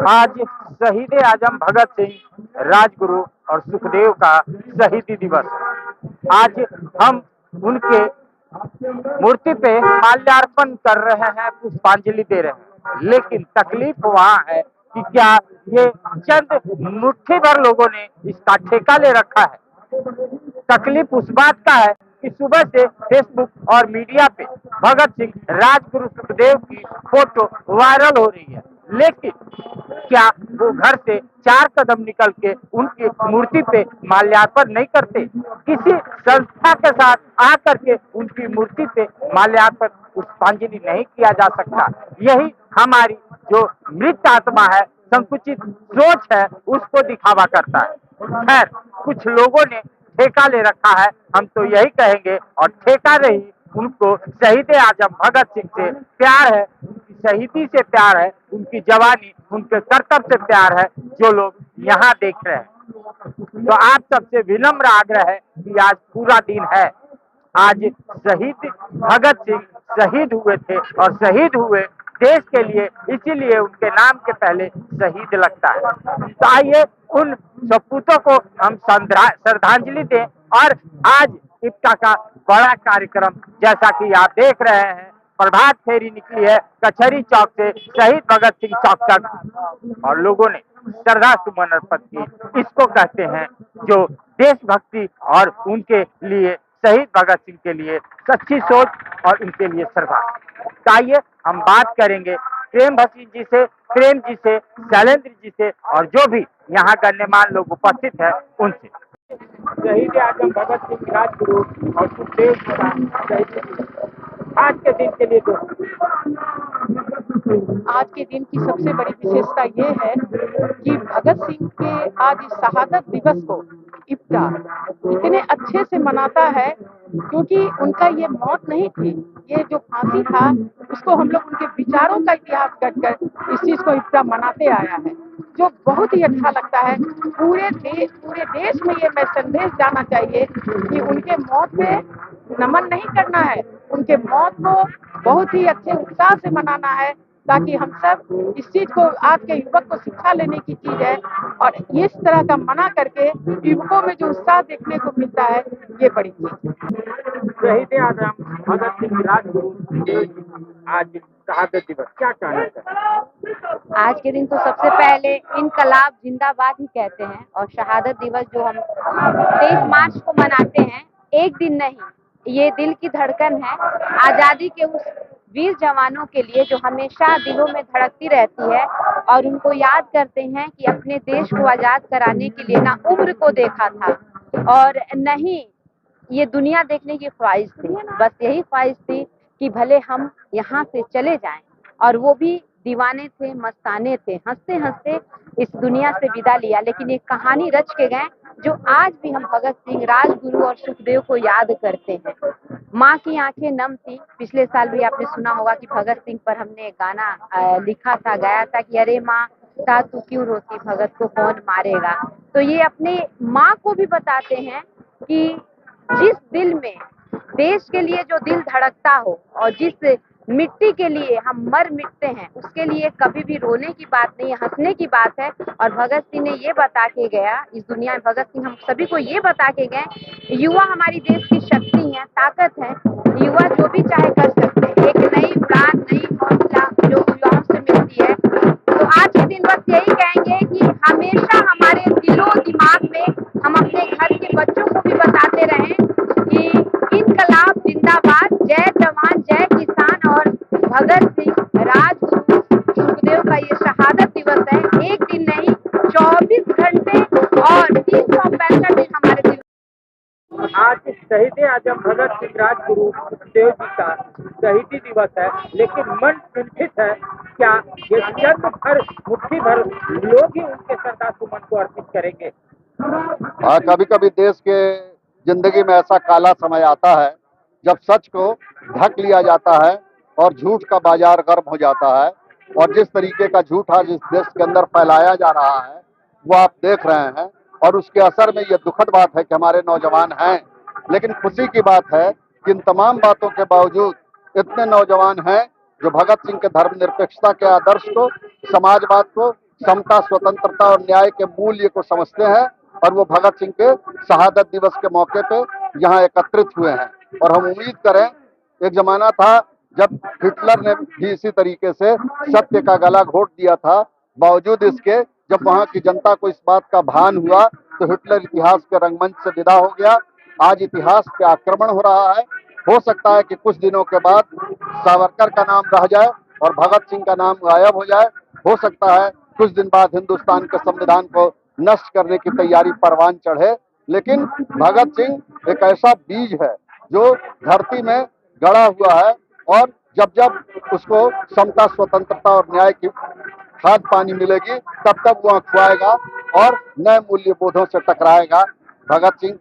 आज शहीद आजम भगत सिंह, राजगुरु और सुखदेव का शहीदी दिवस। आज हम उनके मूर्ति पे माल्यार्पण कर रहे हैं, पुष्पांजलि दे रहे हैं। लेकिन तकलीफ वहाँ है कि क्या ये चंद मुट्ठी भर लोगों ने इसका ठेका ले रखा है। तकलीफ उस बात का है कि सुबह से फेसबुक और मीडिया पे भगत सिंह, राजगुरु, सुखदेव की फोटो वायरल हो रही है। लेकिन क्या वो घर से 4 कदम निकल के उनकी मूर्ति पे माल्यार्पण नहीं करते? किसी संस्था के साथ आकर के उनकी मूर्ति पे माल्यार्पण, पुष्पांजलि नहीं किया जा सकता? यही हमारी जो मृत आत्मा है, संकुचित सोच है, उसको दिखावा करता है। खैर, कुछ लोगों ने ठेका ले रखा है, हम तो यही कहेंगे, और ठेका नहीं, उनको शहीद आजम भगत सिंह से प्यार है, उनकी शहीदी से प्यार है, उनकी जवानी, उनके कर्तव्य से प्यार है, जो लोग यहाँ देख रहे हैं। तो आप सबसे विनम्र आग्रह है कि आज पूरा दिन है। आज शहीद भगत सिंह शहीद हुए थे, और शहीद हुए देश के लिए, इसीलिए उनके नाम के पहले शहीद लगता है। तो आइए उन सपूतों को हम श्रद्धांजलि दें। और आज इफ्ता का बड़ा कार्यक्रम, जैसा कि आप देख रहे हैं, प्रभात फेरी निकली है कचहरी चौक से शहीद भगत सिंह चौक तक, और लोगों ने श्रद्धा सुमन अर्पित की। इसको कहते हैं जो देशभक्ति और उनके लिए, शहीद भगत सिंह के लिए सच्ची सोच और उनके लिए श्रद्धा। आइए हम बात करेंगे प्रेम भसीन जी से, प्रेम जी से, शैलेंद्र जी से, और जो भी यहाँ गण्यमान्य लोग उपस्थित है उनसे। शहीद आजम भगत सिंह, राजगुरु और सुखदेव जी का शहीदी दिवस आज के दिन के लिए आज के दिन की सबसे बड़ी विशेषता ये है कि भगत सिंह के आज इस शहादत दिवस को इफ्ता इतने अच्छे से मनाता है, क्योंकि उनका ये मौत नहीं थी, ये जो फांसी था, उसको हम लोग उनके विचारों का इतिहास कर इस चीज को इफ्ता मनाते आया है, जो बहुत ही अच्छा लगता है। पूरे देश में ये मैं संदेश जाना चाहिए कि उनके मौत पे नमन नहीं करना है, उनके मौत को बहुत ही अच्छे उत्साह से मनाना है, ताकि हम सब इस चीज को, आज के युवक को शिक्षा लेने की चीज है, और इस तरह का मना करके युवकों में जो उत्साह देखने को मिलता है, ये बड़ी चीज है। शहीद आजम भगत सिंह, राजगुरु, सुखदेव जी आज शहादत दिवस, क्या कहना है? आज के दिन तो सबसे पहले इनकलाब जिंदाबाद ही कहते हैं, और शहादत दिवस जो हम 23 मार्च को मनाते हैं, एक दिन नहीं, ये दिल की धड़कन है आजादी के उस वीर जवानों के लिए जो हमेशा दिलों में धड़कती रहती है, और उनको याद करते हैं कि अपने देश को आजाद कराने के लिए ना उम्र को देखा था और नहीं ये दुनिया देखने की ख्वाहिश थी, बस यही ख्वाहिश थी कि भले हम यहाँ से चले जाएं, और वो भी दीवाने थे, मस्ताने थे, हंसते हंसते इस दुनिया से विदा लिया, लेकिन एक कहानी रच के गए जो आज भी हम भगत सिंह, राजगुरु और सुखदेव को याद करते हैं। माँ की आंखें नम थी। पिछले साल भी आपने सुना होगा कि भगत सिंह पर हमने गाना लिखा था, गाया था कि अरे माँ था तू क्यों रोती, भगत को कौन मारेगा। तो ये अपने माँ को भी बताते हैं कि जिस दिल में देश के लिए जो दिल धड़कता हो, और जिस मिट्टी के लिए हम मर मिटते हैं, उसके लिए कभी भी रोने की बात नहीं है, हंसने की बात है। और भगत सिंह ने ये बता के गया इस दुनिया में, भगत सिंह हम सभी को ये बता के गए, युवा हमारी देश की शक्ति है, ताकत है, युवा जो भी चाहे कर सकते हैं। एक नई उड़ान, नई हौसला जो युवाओं से मिलती है। तो आज के दिन बस यही कहेंगे कि हमेशा हमारे दिलो दिमाग में हम अपने घर के बच्चों को भी बताते रहें कि इनकलाब जिंदाबाद, जय जवान जय किसान, और भगत सिंह, राजगुरु, सुखदेव का ये शहादत दिवस है, एक दिन नहीं 24 घंटे और 365 दिन हमारे दिवस। आज शहीद आजम भगत सिंह, राजगुरु, सुखदेव जी का शहीदी दिवस है, लेकिन मन चिंतित है, क्या ये चंद भर, मुट्ठी भर लोग ही उनके श्रद्धा सुमन को अर्पित करेंगे? कभी कभी देश के जिंदगी में ऐसा काला समय आता है जब सच को ढक लिया जाता है और झूठ का बाजार गर्म हो जाता है, और जिस तरीके का झूठ आज इस देश के अंदर फैलाया जा रहा है वो आप देख रहे हैं, और उसके असर में ये दुखद बात है कि हमारे नौजवान हैं। लेकिन खुशी की बात है कि इन तमाम बातों के बावजूद इतने नौजवान हैं जो भगत सिंह के धर्मनिरपेक्षता के आदर्श को, समाजवाद को समता, स्वतंत्रता और न्याय के मूल्य को समझते हैं और वो भगत सिंह के शहादत दिवस के मौके पे यहाँ एकत्रित हुए हैं। और हम उम्मीद करें, एक जमाना था जब हिटलर ने भी इसी तरीके से सत्य का गला घोट दिया था, बावजूद इसके जब वहाँ की जनता को इस बात का भान हुआ तो हिटलर इतिहास के रंगमंच से विदा हो गया। आज इतिहास पे आक्रमण हो रहा है। हो सकता है कि कुछ दिनों के बाद सावरकर का नाम रह जाए और भगत सिंह का नाम गायब हो जाए। हो सकता है कुछ दिन बाद हिंदुस्तान के संविधान को नष्ट करने की तैयारी परवान चढ़े। लेकिन भगत सिंह एक ऐसा बीज है जो धरती में गड़ा हुआ है और जब जब उसको समता, स्वतंत्रता और न्याय की खाद पानी मिलेगी तब तब वो खुआएगा और नए मूल्य बोधों से टकराएगा। भगत सिंह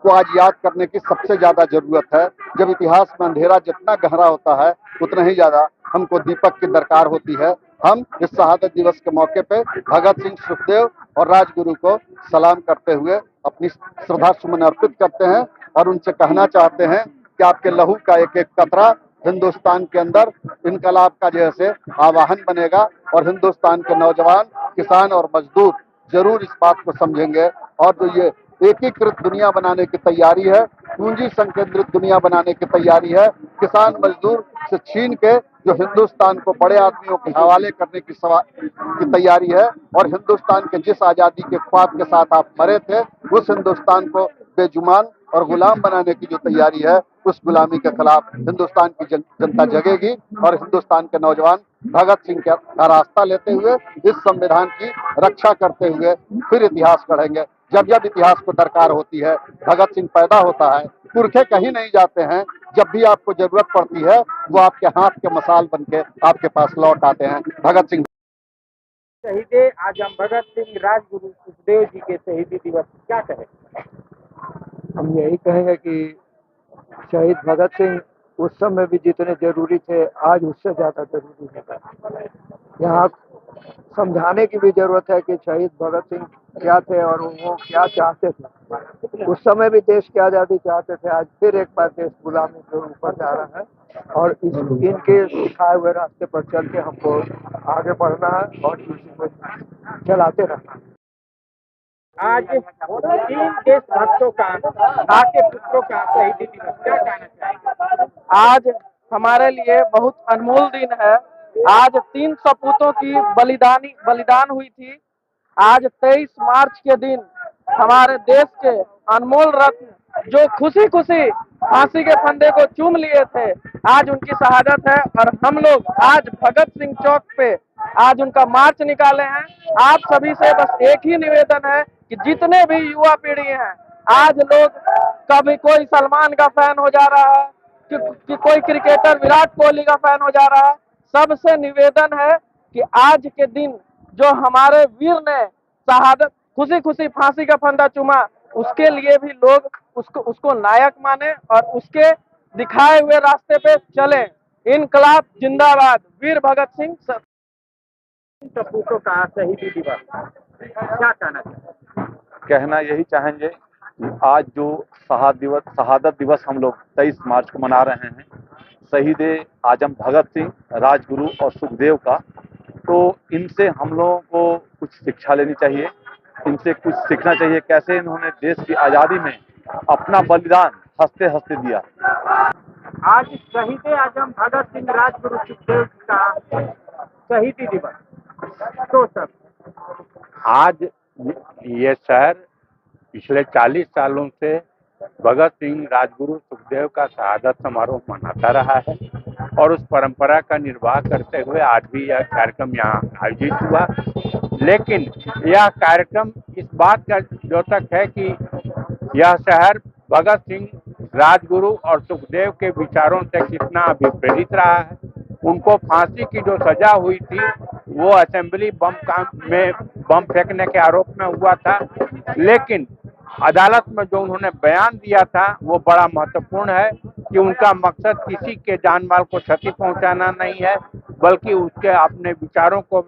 को आज याद करने की सबसे ज्यादा जरूरत है। जब इतिहास में अंधेरा जितना गहरा होता है उतना ही ज्यादा हमको दीपक की दरकार होती है। हम इस शहादत दिवस के मौके पे भगत सिंह, सुखदेव और राजगुरु को सलाम करते हुए अपनी श्रद्धा सुमन अर्पित करते हैं और उनसे कहना चाहते हैं कि आपके लहू का एक एक कतरा हिंदुस्तान के अंदर इनकलाब का जैसे आवाहन बनेगा और हिंदुस्तान के नौजवान, किसान और मजदूर जरूर इस बात को समझेंगे और जो ये एकीकृत दुनिया बनाने की तैयारी है, पूंजी संकेंद्रित दुनिया बनाने की तैयारी है, किसान मजदूर से छीन के जो हिंदुस्तान को बड़े आदमियों के हवाले करने की तैयारी है और हिंदुस्तान के जिस आजादी के ख्वाब के साथ आप मरे थे उस हिंदुस्तान को बेजुबान और गुलाम बनाने की जो तैयारी है, उस गुलामी के खिलाफ हिंदुस्तान की जनता जगेगी और हिंदुस्तान के नौजवान भगत सिंह का रास्ता लेते हुए इस संविधान की रक्षा करते हुए फिर इतिहास गढ़ेंगे। जब जब इतिहास को दरकार होती है भगत सिंह पैदा होता है। पुरखे कहीं नहीं जाते हैं, जब भी आपको जरूरत पड़ती है वो आपके हाथ के मसाल बनके आपके पास लौट आते हैं। भगत सिंह। शहीद आजम भगत सिंह, राजगुरु सुखदेव जी के शहीदी दिवस क्या कहें? हम यही कहेंगे कि शहीद भगत सिंह उस समय भी जितने जरूरी थे आज उससे ज्यादा जरूरी है। यहाँ समझाने की भी जरूरत है कि शहीद भगत सिंह क्या थे और वो क्या चाहते थे। उस समय भी देश की आज़ादी चाहते थे, आज फिर एक बार देश गुलामी के ऊपर जा रहा है और इनके सिखाए हुए रास्ते पर चल के हमको आगे बढ़ना है और इसी को चलाते रहना है। आज 3 देशभक्तों का, माँ के पुत्रों का शहीदी दिवस, क्या कहना चाहेंगे? आज हमारे लिए बहुत अनमोल दिन है। आज 3 सपूतों की बलिदान हुई थी। आज 23 मार्च के दिन हमारे देश के अनमोल रत्न जो खुशी खुशी फांसी के फंदे को चूम लिए थे, आज उनकी शहादत है और हम लोग आज भगत सिंह चौक पे आज उनका मार्च निकाले हैं। आप सभी से बस एक ही निवेदन है कि जितने भी युवा पीढ़ी हैं, आज लोग कभी कोई सलमान का फैन हो जा रहा है कि कोई क्रिकेटर विराट कोहली का फैन हो जा रहा है। सबसे निवेदन है कि आज के दिन जो हमारे वीर ने शहादत खुशी खुशी फांसी का फंदा चूमा, उसके लिए भी लोग उसको नायक माने और उसके दिखाए हुए रास्ते पे चले। इनकलाब जिंदाबाद, वीर भगत सिंह। सपूतों का शहीदी दिवस क्या कहना चाहेंगे? कहना यही चाहेंगे कि आज जो शहादत दिवस हम लोग 23 मार्च को मना रहे हैं, शहीद आजम भगत सिंह, राजगुरु और सुखदेव का, तो इनसे हम लोगों को कुछ शिक्षा लेनी चाहिए, इनसे कुछ सीखना चाहिए कैसे इन्होंने देश की आज़ादी में अपना बलिदान हंसते हंसते दिया। आज शहीद आजम भगत सिंह, राजगुरु सुखदेव जी का शहीदी दिवस, तो सब आज ये शहर पिछले 40 सालों से भगत सिंह, राजगुरु, सुखदेव का शहादत समारोह मनाता रहा है और उस परंपरा का निर्वाह करते हुए आज भी यह कार्यक्रम यहाँ आयोजित हुआ। लेकिन यह कार्यक्रम इस बात का द्योतक है कि यह शहर भगत सिंह, राजगुरु और सुखदेव के विचारों से कितना अभिप्रेरित रहा है। उनको फांसी की जो सजा हुई थी वो असेंबली में बम फेंकने के आरोप में हुआ था, लेकिन अदालत में जो उन्होंने बयान दिया था वो बड़ा महत्वपूर्ण है कि उनका मकसद किसी के जान माल को क्षति पहुंचाना नहीं है, बल्कि उसके अपने विचारों को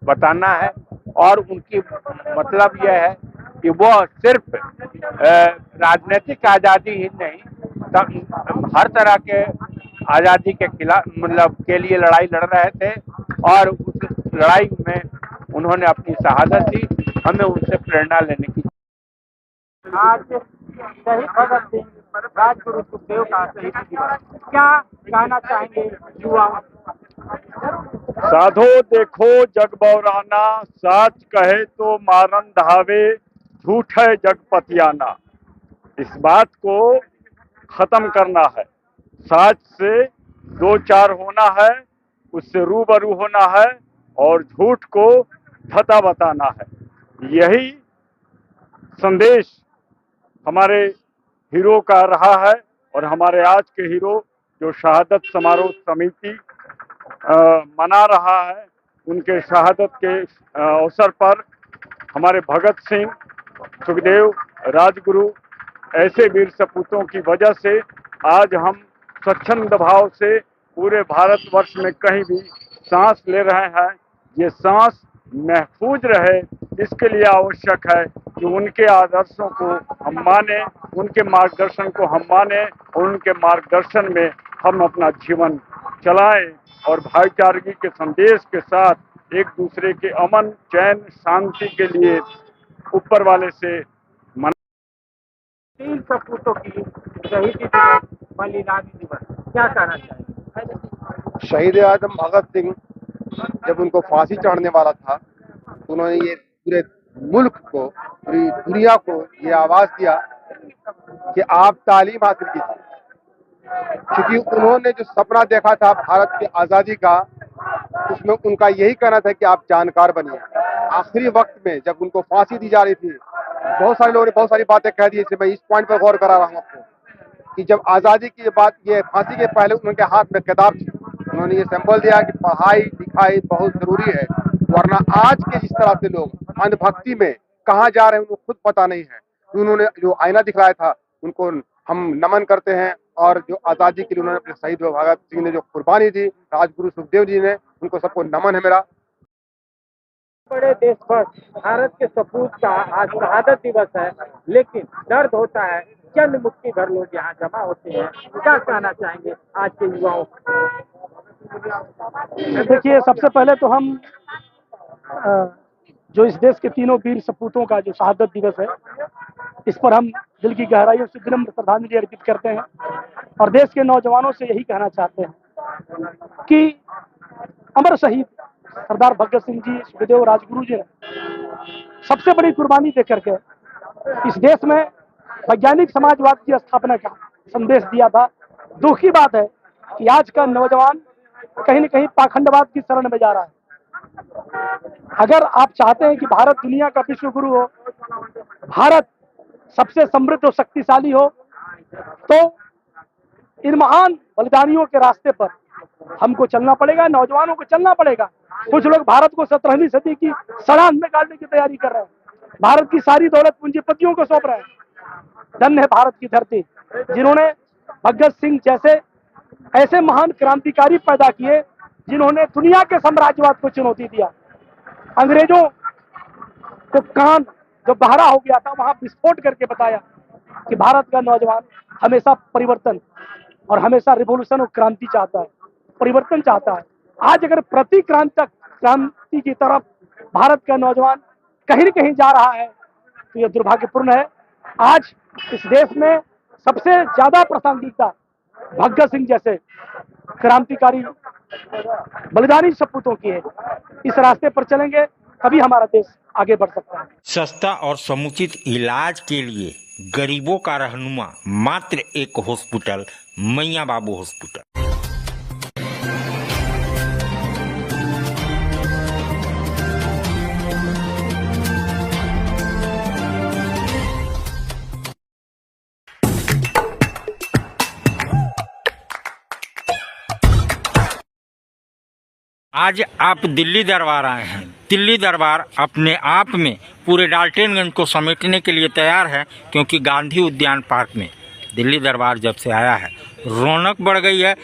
बताना है। और उनकी मतलब यह है कि वो सिर्फ राजनीतिक आज़ादी ही नहीं, हर तरह के आज़ादी के खिलाफ के लिए लड़ाई लड़ रहे थे और उस लड़ाई में उन्होंने अपनी शहादत दी। हमें उनसे प्रेरणा लेने की। आज शहीद भगत सिंह राजगुरु सुखदेव का शहीदी दिवस, क्या कहना चाहेंगे युवाओं? साधो देखो जग बौराना, साच कहे तो मारन धावे, झूठ है जग पतियाना। इस बात को खत्म करना है, साच से दो चार होना है, उससे रूबरू होना है और झूठ को धता बताना है। यही संदेश हमारे हीरो का रहा है और हमारे आज के हीरो जो शहादत समारोह समिति मना रहा है, उनके शहादत के अवसर पर हमारे भगत सिंह, सुखदेव, राजगुरु ऐसे वीर सपूतों की वजह से आज हम स्वच्छंद भाव से पूरे भारतवर्ष में कहीं भी सांस ले रहे हैं। ये सांस महफूज रहे, इसके लिए आवश्यक है कि उनके आदर्शों को हम माने, उनके मार्गदर्शन को हम माने और उनके मार्गदर्शन में हम अपना जीवन चलाएं और भाईचारगी के संदेश के साथ एक दूसरे के अमन, चैन, शांति के लिए ऊपर वाले से तीन सपूतों की शहीदी दिवस, बलिदानी दिवस, क्या कहना चाहिए? शहीद आजम भगत सिंह जब उनको फांसी चढ़ने वाला था तो उन्होंने ये पूरे मुल्क को, पूरी दुनिया को ये आवाज दिया कि आप तालीम हासिल कीजिए, क्योंकि उन्होंने जो सपना देखा था भारत की आज़ादी का, उसमें उनका यही कहना था कि आप जानकार बनिए। आखिरी वक्त में जब उनको फांसी दी जा रही थी, बहुत सारे लोगों ने बहुत सारी बातें कह दी। मैं इस पॉइंट पर गौर करा रहा हूँ आपको कि जब आज़ादी की बात, ये फांसी के पहले उनके हाथ में किताब थी, उन्होंने ये सिंबल दिया कि पढ़ाई लिखाई बहुत जरूरी है, वरना आज के जिस तरह से लोग अंधभक्ति में कहाँ जा रहे हैं उनको खुद पता नहीं है। उन्होंने जो आईना दिखलाया था, उनको हम नमन करते हैं। और जो आज़ादी के लिए उन्होंने अपने शहीद भगत सिंह ने जो कुर्बानी दी, राजगुरु सुखदेव जी ने, उनको सबको नमन है मेरा। बड़े देशभक्त भारत के सपूत का आज शहादत दिवस है, लेकिन दर्द होता है चंद मुक्ति भर लोग यहाँ जमा होते हैं। क्या कहना चाहेंगे आज के युवाओं को? देखिए, सबसे पहले तो हम जो इस देश के तीनों वीर सपूतों का जो शहादत दिवस है, इस पर हम दिल की गहराइयों से विनम्र श्रद्धांजलि अर्पित करते हैं और देश के नौजवानों से यही कहना चाहते हैं कि अमर शहीद सरदार भगत सिंह जी, सुखदेव, राजगुरु जी ने सबसे बड़ी कुर्बानी दे करके इस देश में वैज्ञानिक समाजवाद की स्थापना का संदेश दिया था। दुख की बात है कि आज का नौजवान कहीं न कहीं पाखंडवाद की शरण में जा रहा है। अगर आप चाहते हैं कि भारत दुनिया का विश्व गुरु हो, भारत सबसे समृद्ध और शक्तिशाली हो, तो इन महान बलिदानियों के रास्ते पर हमको चलना पड़ेगा, नौजवानों को चलना पड़ेगा। कुछ लोग भारत को 17वीं सदी की सड़ांध में गाड़ने की तैयारी कर रहे हैं, भारत की सारी दौलत पूंजीपतियों को सौंप रहे हैं। धन्य है भारत की धरती जिन्होंने भगत सिंह जैसे ऐसे महान क्रांतिकारी पैदा किए, जिन्होंने दुनिया के साम्राज्यवाद को चुनौती दिया। अंग्रेजों को कान जो बहरा हो गया था, वहां विस्फोट करके बताया कि भारत का नौजवान हमेशा परिवर्तन और हमेशा रिवॉल्यूशन और क्रांति चाहता है, परिवर्तन चाहता है। आज अगर क्रांति की तरफ भारत का नौजवान कहीं न कहीं जा रहा है तो यह दुर्भाग्यपूर्ण है। आज इस देश में सबसे ज्यादा प्रासंगिकता भगत सिंह जैसे क्रांतिकारी बलिदानी सपूतों की है। इस रास्ते पर चलेंगे तभी हमारा देश आगे बढ़ सकता है। सस्ता और समुचित इलाज के लिए गरीबों का रहनुमा मात्र एक हॉस्पिटल, मैया बाबू हॉस्पिटल। आज आप दिल्ली दरबार आए हैं। दिल्ली दरबार अपने आप में पूरे डाल्टनगंज को समेटने के लिए तैयार है, क्योंकि गांधी उद्यान पार्क में दिल्ली दरबार जब से आया है रौनक बढ़ गई है।